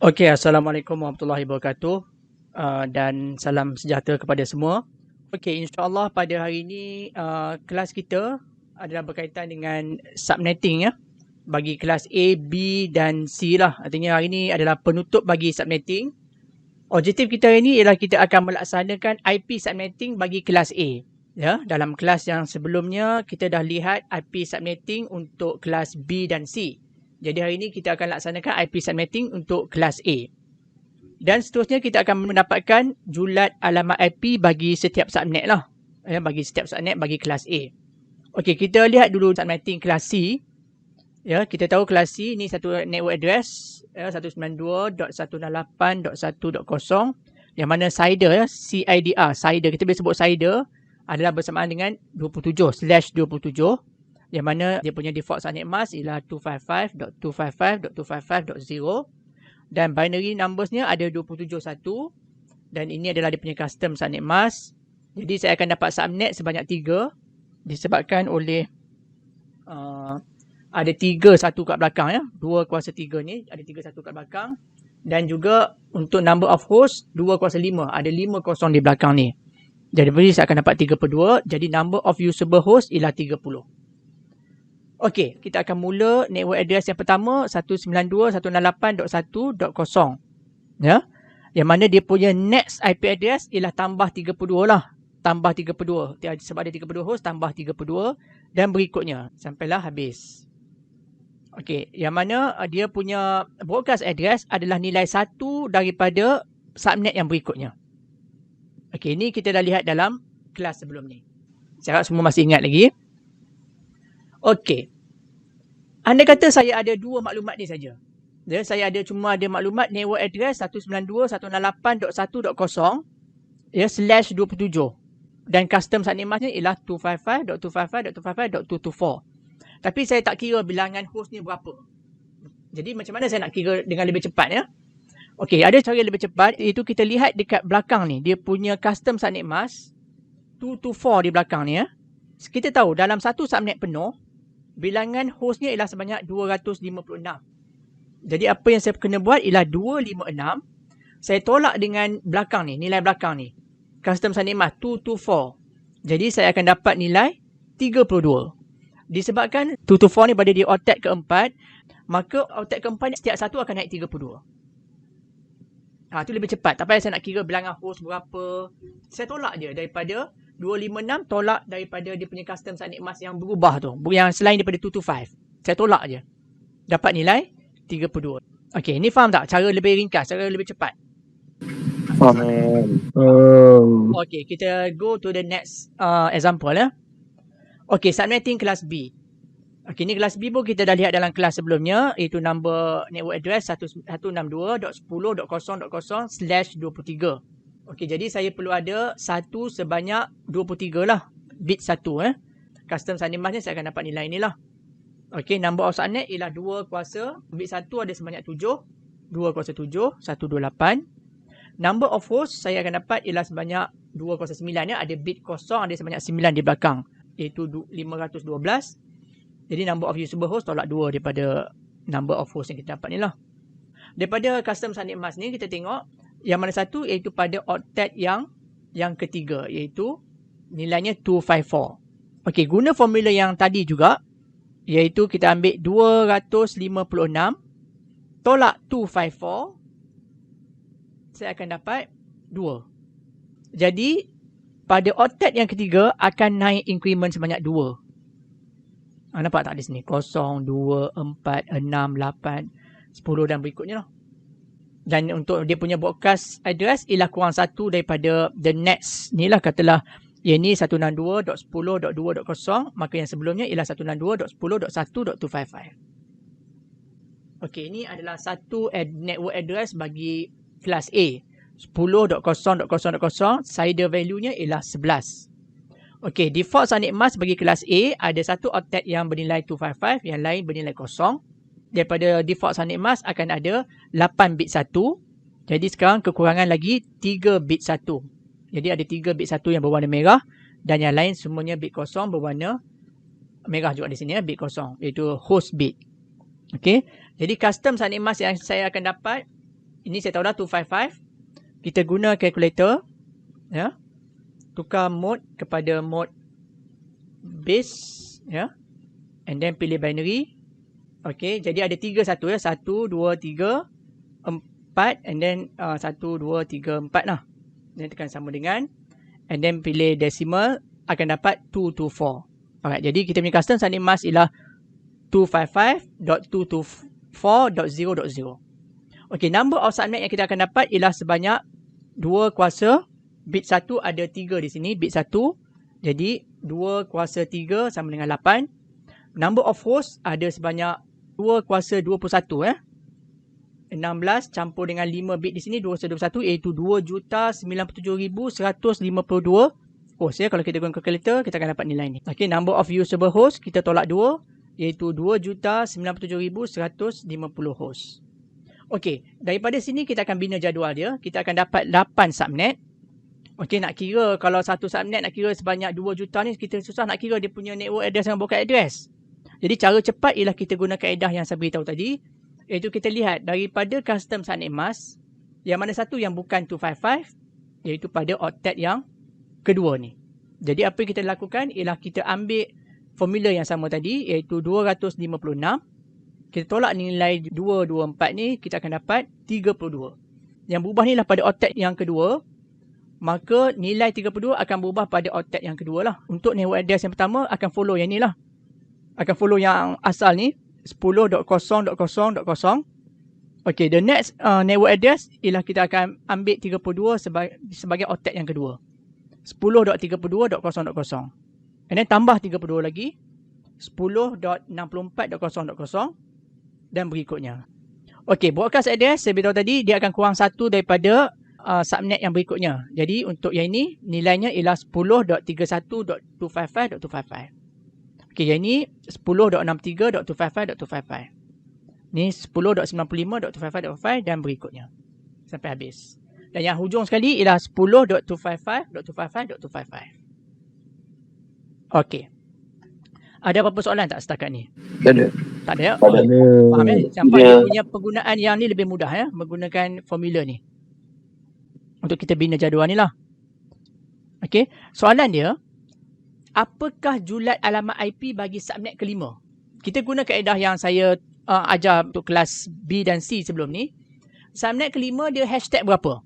Okey, Assalamualaikum warahmatullahi wabarakatuh dan salam sejahtera kepada semua. Okey, insya-Allah pada hari ini kelas kita adalah berkaitan dengan subnetting ya. Bagi kelas A, B dan C lah. Artinya hari ini adalah penutup bagi subnetting. Objektif kita hari ini ialah kita akan melaksanakan IP subnetting bagi kelas A. Ya, dalam kelas yang sebelumnya kita dah lihat IP subnetting untuk kelas B dan C. Jadi hari ini kita akan laksanakan IP subnetting untuk kelas A. Dan seterusnya kita akan mendapatkan julat alamat IP bagi setiap subnet lah. Ya, bagi setiap subnet bagi kelas A. Okey, kita lihat dulu subnetting kelas C. Ya, kita tahu kelas C ni satu network address ya, 192.168.1.0 yang mana CIDR ya, CIDR, CIDR kita boleh sebut CIDR adalah bersamaan dengan 27/27 yang mana dia punya default subnet mask ialah 255.255.255.0 dan binary numbersnya ada 271 dan ini adalah dia punya custom subnet mask. Jadi saya akan dapat subnet sebanyak 3 disebabkan oleh ada 3 satu kat belakang ya. 2 kuasa 3 ni ada 3 satu kat belakang dan juga untuk number of host 2 kuasa 5 ada 5 kosong di belakang ni. Jadi saya akan dapat 3/2 jadi number of usable host ialah 30. Okey, kita akan mula network address yang pertama 192.168.1.0 ya. Yang mana dia punya next IP address ialah tambah 32 lah. Tambah 32. Sebab ada 32 host tambah 32 dan berikutnya sampailah habis. Okey, yang mana dia punya broadcast address adalah nilai 1 daripada subnet yang berikutnya. Okey, ini kita dah lihat dalam kelas sebelum ni. Saya harap semua masih ingat lagi. Okey. Anda kata saya ada 2 maklumat ni saja. Ya, saya cuma ada maklumat network address 192.168.1.0 ya /27 dan custom subnet masknya ialah 255.255.255.224. Tapi saya tak kira bilangan host ni berapa. Jadi macam mana saya nak kira dengan lebih cepat ya? Okey, ada cara lebih cepat iaitu kita lihat dekat belakang ni dia punya custom subnet mask 224 di belakang ni ya. Kita tahu dalam satu subnet penuh bilangan hostnya ialah sebanyak 256. Jadi apa yang saya kena buat ialah 256. Saya tolak dengan belakang ni, nilai belakang ni. Custom subnet mask 224. Jadi saya akan dapat nilai 32. Disebabkan 224 ni pada di octet keempat, maka octet keempat setiap satu akan naik 32. Itu lebih cepat. Tak payah saya nak kira bilangan host berapa. Saya tolak je daripada 256 tolak daripada dia punya custom subnet mask yang berubah tu. Yang selain daripada 225. Saya tolak je. Dapat nilai 32. Okey, ni faham tak? Cara lebih ringkas, cara lebih cepat. Faham. Okey, kita go to the next example ya. Okey, subnetting kelas B. Okey, ni kelas B pun kita dah lihat dalam kelas sebelumnya, iaitu number network address 162.10.0.0/23. Okey, jadi saya perlu ada satu sebanyak 23 lah. Bit 1 Custom subnet mask ni saya akan dapat nilai ni lah. Okey, number of subnet ialah 2 kuasa. Bit 1 ada sebanyak 7. 2 kuasa 7, 128. Number of host saya akan dapat ialah sebanyak 2 kuasa 9 ya. Ada bit kosong, ada sebanyak 9 di belakang. Iaitu 512. Jadi number of usable host tolak 2 daripada number of host yang kita dapat ni lah. Daripada custom subnet mask ni kita tengok yang mana satu iaitu pada octet yang ketiga iaitu nilainya 254. Okey, guna formula yang tadi juga iaitu kita ambil 256 tolak 254 saya akan dapat 2. Jadi pada octet yang ketiga akan naik increment sebanyak 2. Nampak tak di sini? 0, 2, 4, 6, 8, 10 dan berikutnya lah. Dan untuk dia punya broadcast address ialah kurang 1 daripada the next ni lah, katalah yang ni 192.10.2.0, maka yang sebelumnya ialah 192.10.1.255. Okey, ini adalah satu network address bagi kelas A. 10.0.0.0 CIDR value-nya ialah 11. Okey, default subnet mask bagi kelas A ada satu octet yang bernilai 255, yang lain bernilai 0. Daripada default subnet mask akan ada 8 bit 1. Jadi sekarang kekurangan lagi 3 bit 1. Jadi ada 3 bit 1 yang berwarna merah dan yang lain semuanya bit 0 berwarna merah juga di sini ya, bit 0 iaitu host bit. Okey. Jadi custom subnet mask yang saya akan dapat Ini saya tahu dah 255. Kita guna calculator. Ya. Tukar mode kepada mode base. Ya. And then pilih binary. Okay, jadi ada 3 satu ya. 1, 2, 3, 4. And then 1, 2, 3, 4 lah. Dan tekan sama dengan. And then pilih decimal. Akan dapat 224. Alright, jadi kita punya custom subnet mask ialah 255.224.0.0. Okay, number of subnet yang kita akan dapat ialah sebanyak 2 kuasa. Bit 1 ada 3 di sini. Bit 1. Jadi 2 kuasa 3 sama dengan 8. Number of host ada sebanyak 2 kuasa 21 16 campur dengan 5 bit di sini 2 kuasa 21 iaitu 2,97,152 host ya. Kalau kita guna calculator kita akan dapat nilai ni. Okey, number of usable host kita tolak 2 iaitu 2,97,150 host. Okey, daripada sini kita akan bina jadual dia. Kita akan dapat 8 subnet. Okey, nak kira kalau satu subnet nak kira sebanyak 2 juta ni kita susah nak kira dia punya network address dengan broadcast address. Jadi cara cepat ialah kita guna kaedah yang saya beritahu tadi, iaitu kita lihat daripada custom subnet mask yang mana satu yang bukan 255 iaitu pada octet yang kedua ni. Jadi apa yang kita lakukan ialah kita ambil formula yang sama tadi iaitu 256. Kita tolak nilai 224 ni kita akan dapat 32. Yang berubah ni lah pada octet yang kedua. Maka nilai 32 akan berubah pada octet yang kedua lah. Untuk network address yang pertama akan follow yang ni lah. Akan follow yang asal ni 10.0.0.0. Okay, the next network address ialah kita akan ambil 32 sebagai octet yang kedua. 10.32.0.0. And then tambah 32 lagi. 10.64.0.0. Dan berikutnya. Okay, broadcast address saya beritahu tadi dia akan kurang satu daripada subnet yang berikutnya. Jadi untuk yang ini nilainya ialah 10.31.255.255. Okey, yang ini 10.63.255.255. Ni 10.95.255.255 dan berikutnya sampai habis. Dan yang hujung sekali ialah 10.255.255.255. Okey. Ada apa-apa soalan tak setakat ni? Tak ada. Tak ada. Tak ada. Faham ya? Sampai dia punya penggunaan yang ni lebih mudah ya, menggunakan formula ni. Untuk kita bina jadual ni lah. Okey, soalan dia, apakah julat alamat IP bagi subnet kelima? Kita guna kaedah yang saya ajar untuk kelas B dan C sebelum ni. Subnet kelima dia hashtag berapa?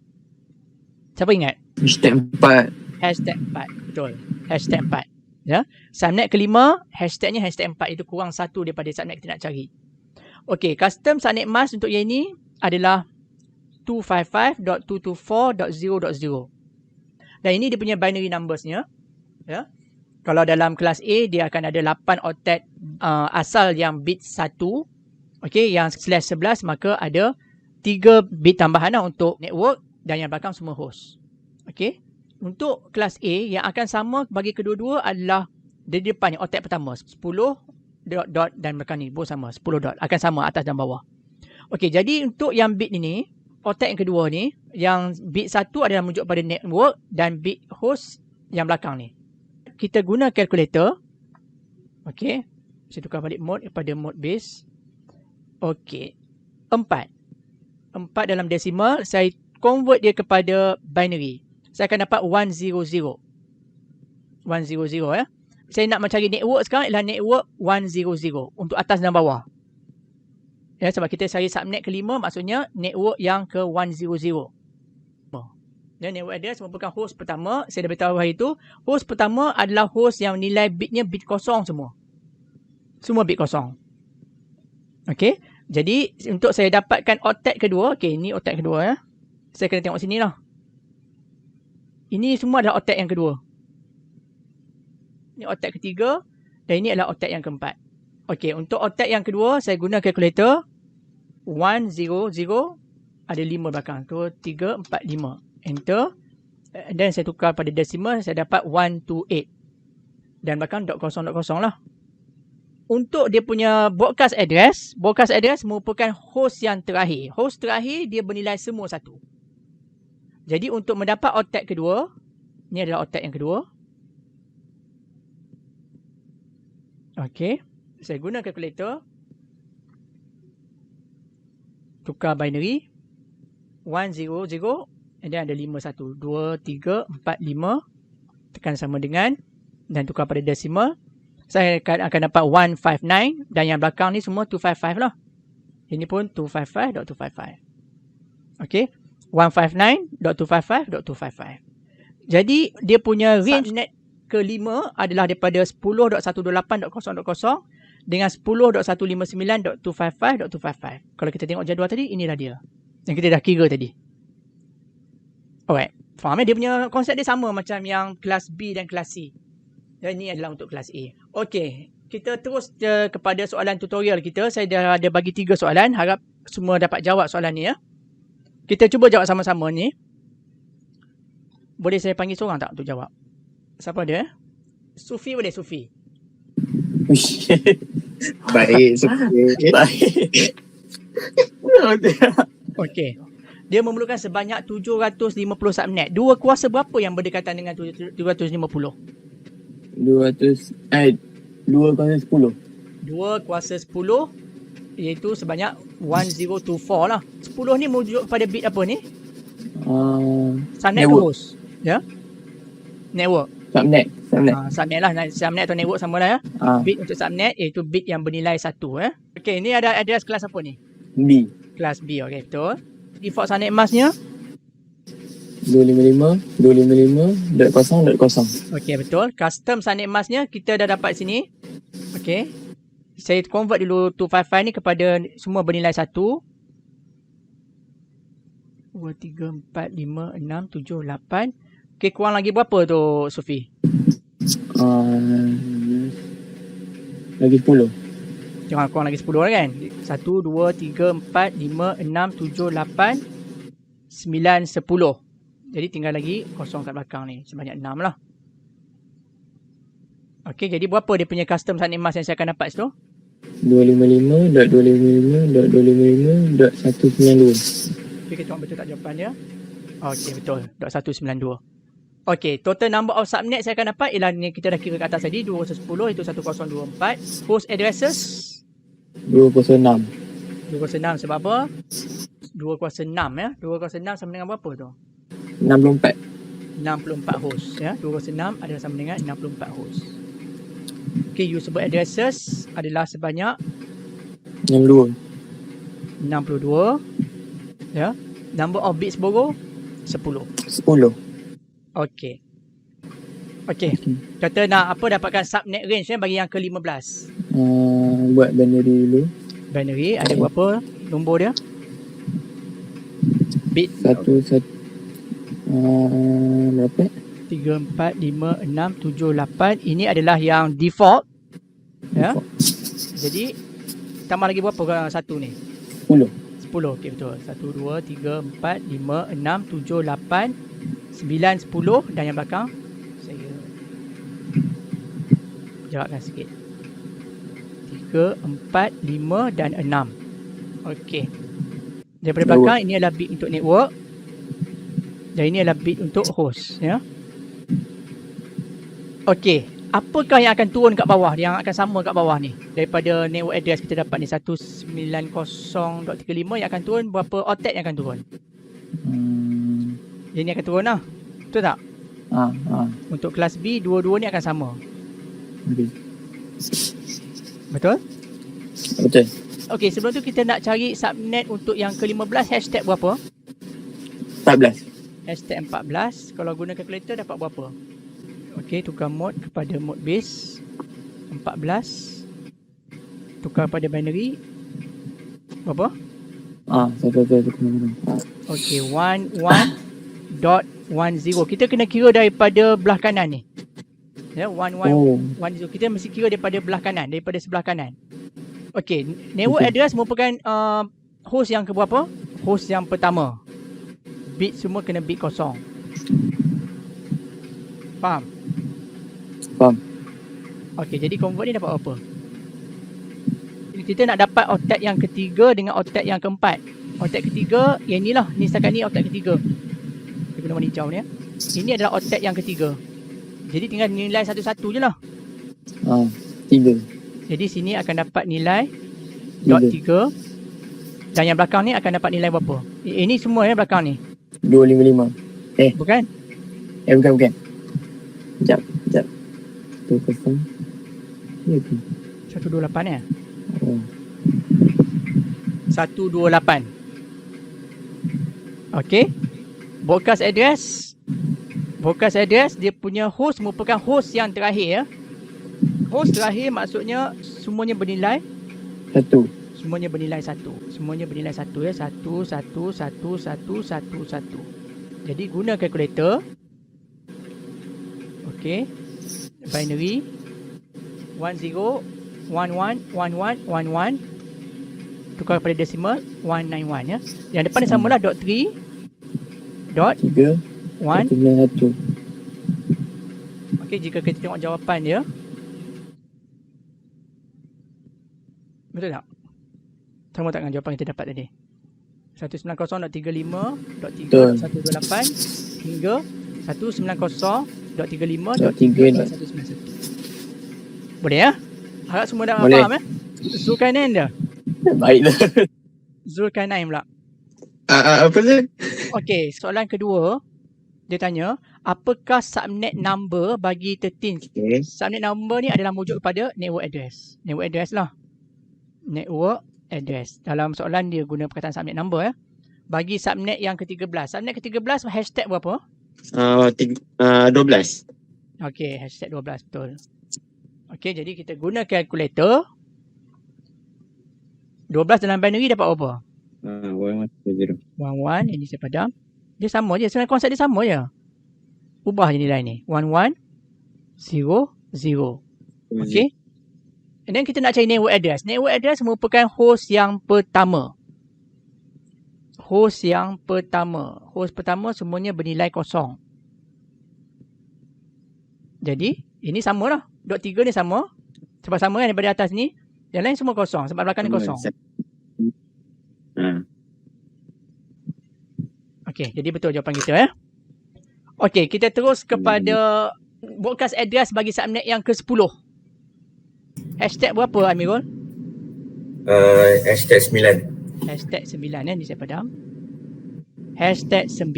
Siapa ingat? Hashtag 4. Hashtag 4, betul. Hashtag 4. Ya. Subnet kelima, hashtagnya hashtag 4. Itu kurang satu daripada subnet kita nak cari. Okey, custom subnet mask untuk yang ini adalah 255.224.0.0. Dan ini dia punya binary numbersnya. Ya. Kalau dalam kelas A, dia akan ada 8 octet asal yang bit 1. Okey, yang /11 maka ada 3 bit tambahan untuk network dan yang belakang semua host. Okey. Untuk kelas A, yang akan sama bagi kedua-dua adalah di depan ni, octet pertama. 10 dot dan belakang ni pun sama. 10 dot. Akan sama atas dan bawah. Okey, jadi untuk yang bit ini, octet yang kedua ni, yang bit 1 adalah menunjuk pada network dan bit host yang belakang ni. Kita guna calculator. Okey. Saya tukar balik mode kepada mode base. Okey. 4. 4 dalam decimal. Saya convert dia kepada binary. Saya akan dapat 100. 100 ya. Saya nak mencari network sekarang ialah network 100 untuk atas dan bawah. Ya, sebab kita cari subnet kelima maksudnya network yang ke 100. Dan network address merupakan host pertama. Saya dah beritahu hari itu. Host pertama adalah host yang nilai bitnya bit kosong semua. Semua bit kosong. Okey. Jadi untuk saya dapatkan octet kedua. Okey, ini octet kedua ya. Saya kena tengok sini lah. Ini semua adalah octet yang kedua. Ini octet ketiga. Dan ini adalah octet yang keempat. Okey, untuk octet yang kedua saya guna calculator. 100. Ada 5 belakang. 2, 3, 4, 5. Enter. Dan saya tukar pada decimal. Saya dapat 128. Dan belakang .0.0 lah. Untuk dia punya broadcast address merupakan host yang terakhir. Host terakhir dia bernilai semua satu. Jadi untuk mendapat octet kedua, ni adalah octet yang kedua. Okey, saya guna calculator. Tukar binary. 100 and then ada 51. 2, 3, 4, 5. Tekan sama dengan dan tukar pada decimal. Saya akan dapat 159 dan yang belakang ni semua 255 lah. Ini pun 255.255. Okey. 159.255.255. Jadi dia punya range subnet kelima adalah daripada 10.128.0.0 dengan 10.159.255.255. Kalau kita tengok jadual tadi, inilah dia yang kita dah kira tadi. Alright. Faham Dia punya konsep dia sama macam yang kelas B dan kelas C. Dan ini adalah untuk kelas A. Okey. Kita terus kepada soalan tutorial kita. Saya dah ada bagi 3 soalan. Harap semua dapat jawab soalan ni ya. Kita cuba jawab sama-sama ni. Boleh saya panggil seorang tak untuk jawab? Siapa dia? Sufi boleh, Sufi? Baik, baik. Okey. Dia memerlukan sebanyak 750 subnet. Dua kuasa berapa yang berdekatan dengan 750? 2 kuasa 10. 2 kuasa 10 iaitu sebanyak 1024 lah. 10 ni merujuk pada bit apa ni? Subnet ke host? Ya? Network. Subnet. Subnet lah. Subnet atau network sama lah ya. Bit untuk subnet iaitu bit yang bernilai 1 ya. Okey, ni ada address kelas apa ni? B. Kelas B, okey betul. Default subnet masknya? 255.0.0. Okey betul. Custom subnet masknya kita dah dapat sini. Okey. Saya convert dulu 255 ni kepada semua bernilai 1. 2, 3, 4, 5, 6, 7, 8. Okey, kurang lagi berapa tu, Sufi? Lagi 10. Kurang lagi 10 lah kan? 1, 2, 3, 4, 5, 6, 7, 8, 9, 10. Jadi tinggal lagi kosong kat belakang ni. Sebanyak 6 lah. Okey, jadi berapa dia punya custom subnet mask yang saya akan dapat situ? 255.255.192. Okey, kita tengok betul tak jawapan dia. Okey, betul. .192. Okey, total number of subnet saya akan dapat ialah ni kita dah kira kat atas tadi. 210 itu 1024. Host addresses? 206. 206 sebab apa? 2 kuasa 6 ya. 2 kuasa 6 sama dengan berapa tu? 64. 64 host ya. 2 kuasa 6 adalah sama dengan 64 host. Okey, usable addresses adalah sebanyak 62. Ya. Number of bits borrow 10. Okey. Kata nak apa dapatkan subnet range bagi yang ke-15. Buat binary dulu. Binary ada berapa nombor dia? Bit berapa? 3, 4, 5, 6, 7, 8. Ini adalah yang default. Ya. Jadi tambah lagi berapa satu ni? 10. Okey betul. 1, 2, 3, 4, 5, 6, 7, 8, 9, 10 dan yang belakang saya jawabkan sikit. 3, 4, 5 dan 6. Okey. Daripada belakang ini adalah bit untuk network dan ini adalah bit untuk host ya. Okey, apakah yang akan turun kat bawah, yang akan sama kat bawah ni daripada network address kita dapat ni 190.35 yang akan turun, berapa octet yang akan turun? Yang ni akan turun lah. Betul tak? Untuk kelas B, dua-dua ni akan sama. Betul? Betul. Okey, sebelum tu kita nak cari subnet untuk yang ke-15, hashtag berapa? 14. Hashtag 14. Kalau guna calculator dapat berapa? Okey, tukar mode kepada mode base 14. Tukar pada binary berapa? Satu. Okey, 11.10. Kita kena kira daripada belah kanan ni. Ya, 1110. Kita mesti kira daripada belah kanan, daripada sebelah kanan. Okey, network address merupakan host yang keberapa? Host yang pertama. Bit semua kena bit kosong. Faham? Okey, jadi convert ni dapat apa? Kita nak dapat octet yang ketiga dengan octet yang keempat. Octet ketiga, yang inilah. Ni setakat ni octet ketiga. Kita guna warna hijau ni ya. Ini adalah octet yang ketiga. Jadi tinggal nilai satu-satu je lah. 3. Jadi sini akan dapat nilai .3. Dan yang belakang ni akan dapat nilai berapa? Ini semua ya belakang ni. 255. Bukan? Bukan. Sekejap. 2-0. Ya ke? 128 ya? Oh. 128. Okey. Broadcast address dia punya host merupakan host yang terakhir ya. Host terakhir maksudnya semuanya bernilai 1. Semuanya bernilai 1 ya. 1. Jadi guna kalkulator. Okey. Binary 10 11 11 11 tukar kepada decimal 191 ya. Yang depan ni samalah dot 3 dot 3 1. 191. Okey, jika kita tengok jawapan dia. Betul tak? Sama tak dengan jawapan kita dapat tadi? 190.35.3.128 hingga 190.35.3.191. Boleh ya? Harap semua dah Boleh. faham ya? Zulkarnain dia. Baiklah. Zulkarnain pula. Apa tu? Okey, soalan kedua. Dia tanya, apakah subnet number bagi 13? Okay. Subnet number ni adalah merujuk kepada network address. Network address lah. Network address. Dalam soalan dia guna perkataan subnet number ya. Bagi subnet yang ke-13. Subnet ke-13 hashtag berapa? 12. Okey, hashtag 12 betul. Okey, jadi kita guna kalkulator. 12 dalam binary dapat berapa? 1110. 11, ini saya padam. Dia sama je, sebenarnya konsep dia sama je. Ubah je nilai ni. 1100. Okey. And then kita nak cari network address. Network address merupakan host yang pertama. Host pertama semuanya bernilai kosong. Jadi, ini samalah. Dot 3 ni sama. Sebab sama kan daripada atas ni. Yang lain semua kosong. Sebab belakang ni kosong. Okey, jadi betul jawapan kita ya. Okey, kita terus kepada broadcast address bagi subnet yang ke-10. Hashtag berapa Amirul? Hashtag 9. Hashtag 9 ni saya padam. Hashtag 9.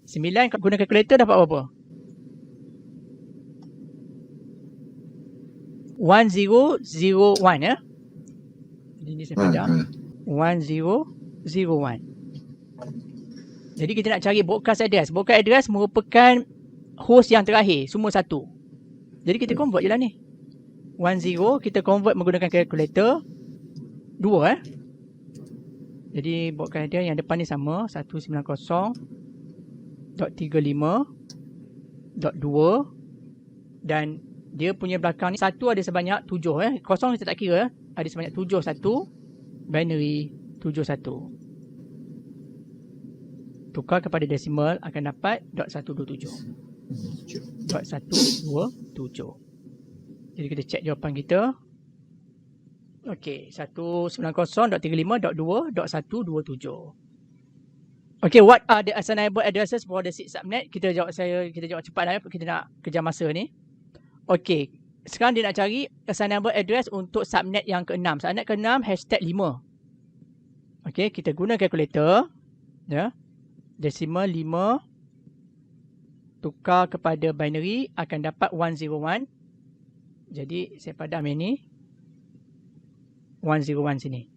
9 guna kalkulator dapat berapa? 1001 ya. Ini saya padam. 1001. Jadi kita nak cari broadcast address. Broadcast address merupakan host yang terakhir. Semua satu. Jadi kita convert je lah ni. 10 kita convert menggunakan kalkulator. 2 Jadi broadcast address yang depan ni sama. 190.35.2 dan dia punya belakang ni satu ada sebanyak 7 Kosong kita tak kira Ada sebanyak 7 satu. Binary 71. Tukar kepada decimal akan dapat .127. Jadi kita check jawapan kita. Okey, 190.35.2.127. Okey, what are the assignable addresses for the 6 subnet? Kita jawab cepatlah kita nak kejar masa ni. Okey, sekarang dia nak cari assignable address untuk subnet yang ke-6. Subnet ke-6 hashtag 5. Okey, kita guna kalkulator ya. Decimal 5 tukar kepada binary akan dapat 101. Jadi saya padam yang ni 101 sini.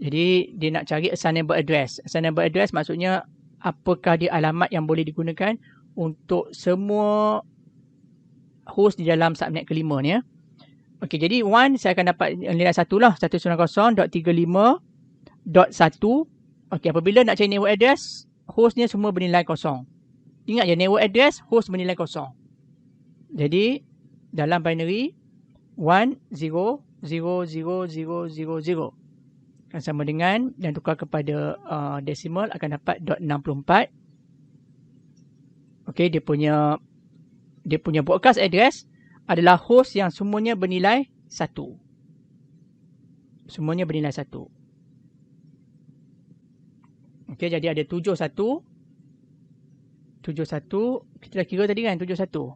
Jadi dia nak cari assignable address. Assignable address maksudnya apakah dia alamat yang boleh digunakan untuk semua host di dalam subnet kelima ni ya. Okey, jadi 1 saya akan dapat nilai 1 lah. 190.35.1. Okey, apabila nak cari network address, hostnya semua bernilai kosong. Ingat je, network address, host bernilai kosong. Jadi, dalam binary, 10000000 akan sama dengan, dan tukar kepada decimal akan dapat .64. Okey, dia punya broadcast address adalah host yang semuanya bernilai 1. Semuanya bernilai 1. Okey, jadi ada 71. Kita dah kira tadi kan 71.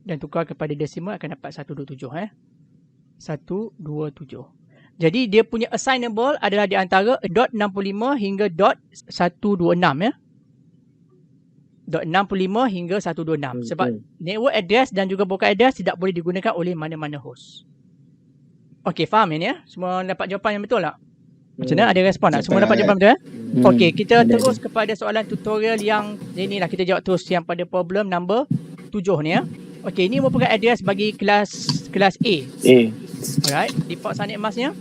Dan tukar kepada decimal akan dapat 127 127. Jadi dia punya assignable adalah di antara .65 hingga .126 ya. .65 hingga 126. Sebab network address dan juga broadcast address tidak boleh digunakan oleh mana-mana host. Okey, faham ini ya? Semua dapat jawapan yang betul tak? Macam mana? Ada respon tak? Semua dapat jawapan betul ya? Okey, kita terus kepada soalan tutorial yang inilah, kita jawab terus yang pada problem number 7 ni ya. Okey, ini merupakan address bagi kelas A. Alright, default subnet masknya.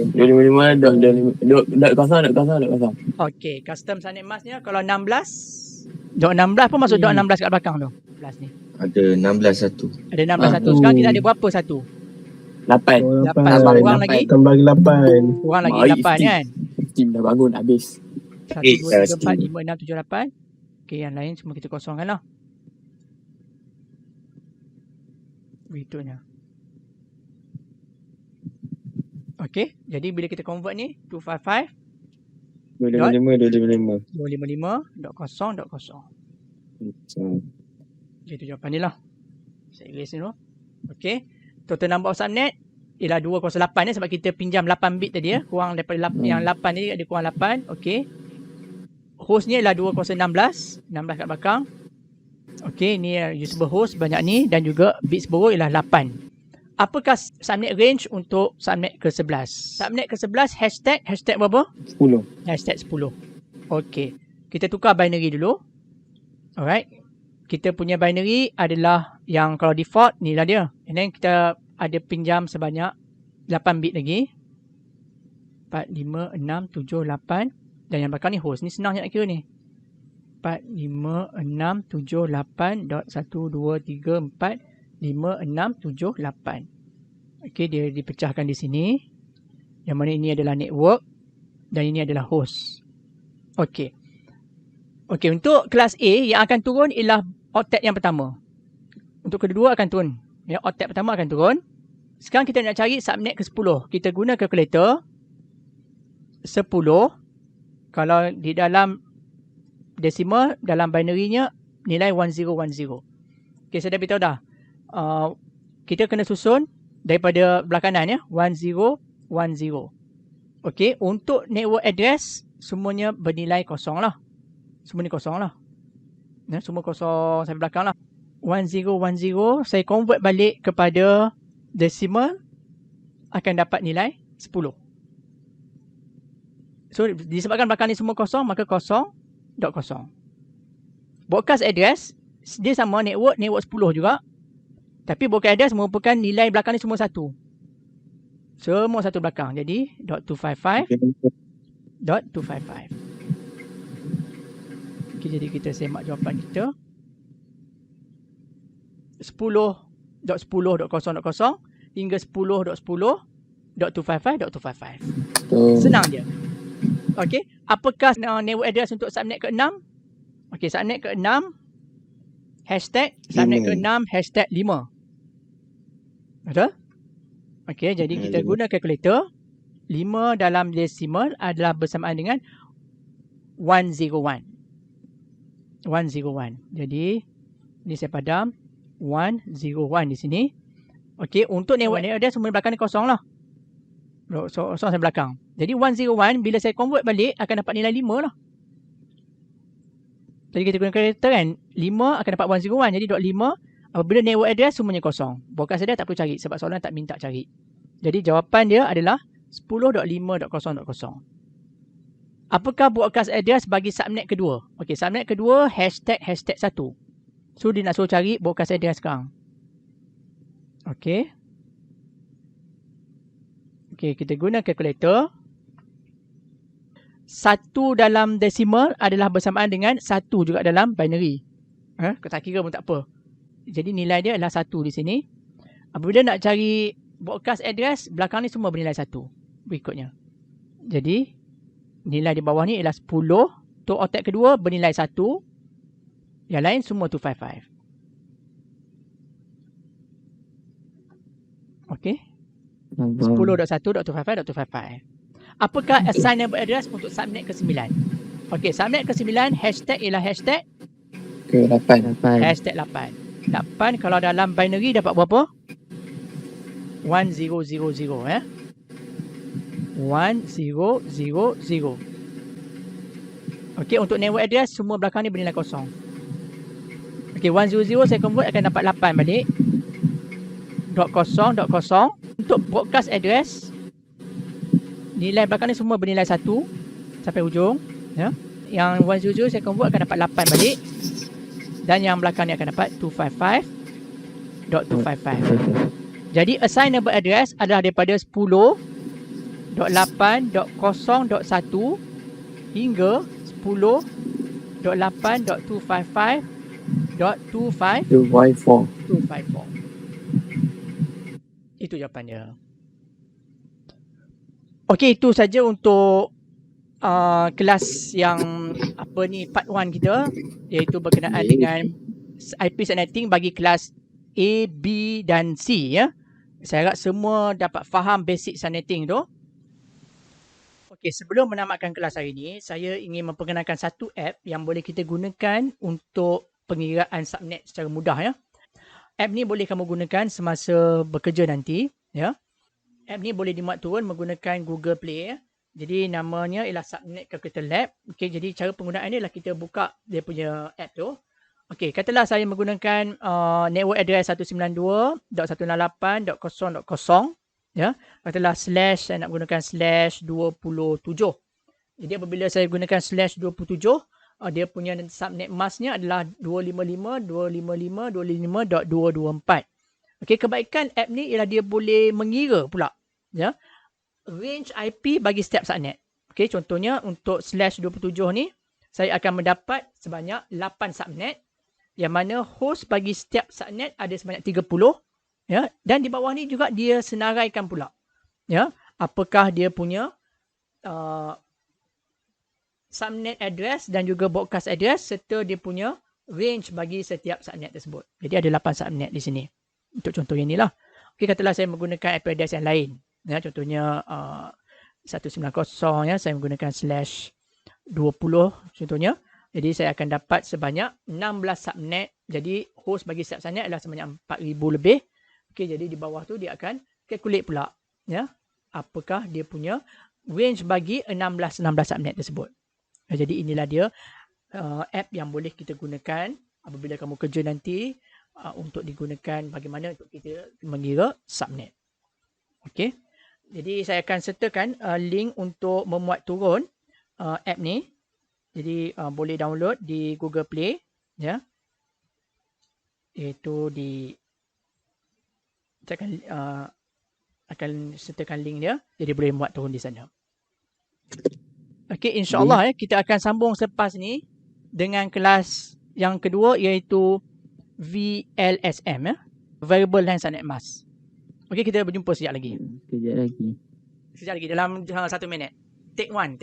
255.0.0.0. Okey, custom subnet masknya kalau 16 pun masuk .16 kat belakang tu. Plus ni. Ada 16 satu. Ada 16 satu. Sekarang kita ada berapa satu? 8. 8. Kurang lagi. Tambah 8. Kurang lagi Baik, 8 kan? Tim dah bangun habis. 1, 2, 3, 4, 5, 6, 7, 8. Okey, yang lain semua kita kosongkan lah. Begitunya. Okey, jadi bila kita convert ni 255 255. 255.0.0. Itu jawapan ni lah. Saya erase dulu. Okey. Total number of subnet ialah 208 ni sebab kita pinjam 8 bit tadi ya. Kurang daripada yang 8 tadi ada kurang 8. Okey. Host ni ialah 2016. 16 kat belakang. Okey, ni usable host banyak ni dan juga bits borrow ialah 8. Apakah subnet range untuk subnet ke-11? Subnet ke-11 hashtag berapa? 10. Hashtag 10. Okey. Kita tukar binary dulu. Alright. Kita punya binary adalah yang kalau default ni lah dia. And then kita ada pinjam sebanyak 8 bit lagi. 4, 5, 6, 7, 8. Dan yang belakang ni host. Ni senang je nak kira ni. 4, 5, 6, 7, 8. Dot 1, 2, 3, 4. 5, 6, 7, 8. Okey, dia dipecahkan di sini. Yang mana ini adalah network dan ini adalah host. Okey. Okey, untuk kelas A yang akan turun ialah octet yang pertama. Untuk kedua akan turun. Ya, octet pertama akan turun. Sekarang kita nak cari subnet ke-10. Kita guna calculator. 10. Kalau di dalam decimal, dalam binary-nya nilai 1010. Okey, saya dah beritahu dah. Kita kena susun daripada belah kanan ya, 1010. Okey, untuk network address semuanya bernilai kosong lah. Semua ni kosong lah. Ya, semua kosong sampai belakang lah. 1010 saya convert balik kepada decimal akan dapat nilai 10. So disebabkan belakang ni semua kosong, maka kosong dot kosong. Broadcast address dia sama network 10 juga. Tapi broadcast address merupakan nilai belakang ni semua satu. Semua satu belakang. Jadi .255.255. Okay, jadi kita semak jawapan kita. 10.10.0.0 hingga 10.10.255.255. Senang je. Okey, apakah network address untuk subnet ke-6? Okey, subnet ke-6 hashtag subnet ke-6 hashtag 5. Betul? Okey, jadi kita guna calculator. 5 dalam decimal adalah bersamaan dengan 101. 101. Jadi ni saya padam 101 di sini. Okey, untuk network address semua belakang ni kosong lah. Kosong sampai belakang. Jadi 101 bila saya convert balik akan dapat nilai 5 lah. Jadi kita guna calculator kan, 5 akan dapat 101. Jadi .5 apabila network address semuanya kosong. Broadcast address tak perlu cari sebab soalan tak minta cari. Jadi jawapan dia adalah 10.5.0.0. Apakah broadcast address bagi subnet kedua? Okey, subnet kedua hashtag 1. So dia nak suruh cari broadcast address sekarang. Okey. Okey, kita guna calculator. 1 dalam decimal adalah bersamaan dengan 1 juga dalam binary. Tak kira pun tak apa. Jadi nilai dia adalah 1 di sini. Apabila nak cari broadcast address, belakang ni semua bernilai 1. Berikutnya. Jadi nilai di bawah ni ialah 10. Untuk octet kedua bernilai 1. Yang lain semua 255. Okey. 10.1.255.255. Apakah assignable address untuk subnet ke-9? Okey, subnet ke-9 hashtag ialah hashtag ke-8. Hashtag 8. 8 kalau dalam binary dapat berapa? 1000 ya. 1000. Okey, untuk network address semua belakang ni bernilai kosong. Okey, 100 saya convert akan dapat 8 balik. .0. Untuk broadcast address nilai belakang ni semua bernilai 1 sampai hujung, ya. Yang 100 saya convert akan dapat 8 balik. Dan yang belakang ni akan dapat 255.255. Jadi assignable address adalah daripada 10.8.0.1 hingga 10.8.255.254. Itu jawapannya. Okey, itu saja untuk kelas yang part 1 kita, iaitu berkenaan dengan IP subnetting bagi kelas A, B dan C, ya. Saya harap semua dapat faham basic subnetting tu. Okey, sebelum menamatkan kelas hari ini, saya ingin memperkenalkan satu app yang boleh kita gunakan untuk pengiraan subnet secara mudah, ya. App ni boleh kamu gunakan semasa bekerja nanti, ya. App ni boleh dimuat turun menggunakan Google Play, ya. Jadi namanya ialah Subnet Calculator Lab. Okey, jadi cara penggunaan ni ialah kita buka dia punya app tu. Okey, katalah saya menggunakan network address 192.168.0.0, ya. Katalah saya nak gunakan /27. Jadi apabila saya gunakan /27, dia punya subnet masknya adalah 255.255.255.224. Okey, kebaikan app ni ialah dia boleh mengira pula, ya, range IP bagi setiap subnet. Okey, contohnya untuk /27 ni saya akan mendapat sebanyak 8 subnet, yang mana host bagi setiap subnet ada sebanyak 30, ya. Dan di bawah ni juga dia senaraikan pula, ya, apakah dia punya subnet address dan juga broadcast address serta dia punya range bagi setiap subnet tersebut. Jadi ada 8 subnet di sini. Untuk contoh yang inilah. Okey, katalah saya menggunakan IP address yang lain, ya, contohnya 190, ya, saya menggunakan /20 contohnya. Jadi saya akan dapat sebanyak 16 subnet. Jadi host bagi setiap subnet adalah sebanyak 4000 lebih. Okey, jadi di bawah tu dia akan calculate pula, ya, apakah dia punya range bagi 16 subnet tersebut. Jadi inilah dia app yang boleh kita gunakan apabila kamu kerja nanti untuk digunakan bagaimana untuk kita mengira subnet. Okey. Jadi saya akan sertakan link untuk memuat turun app ni. Jadi boleh download di Google Play, ya. Iaitu di saya akan sertakan link dia. Jadi boleh muat turun di sana. Okey, insya-Allah, ya, kita akan sambung selepas ni dengan kelas yang kedua, iaitu VLSM, ya. Variable Length Subnet Mask. Okey, kita berjumpa sekejap lagi. Sekejap lagi dalam 1 minit. Take one.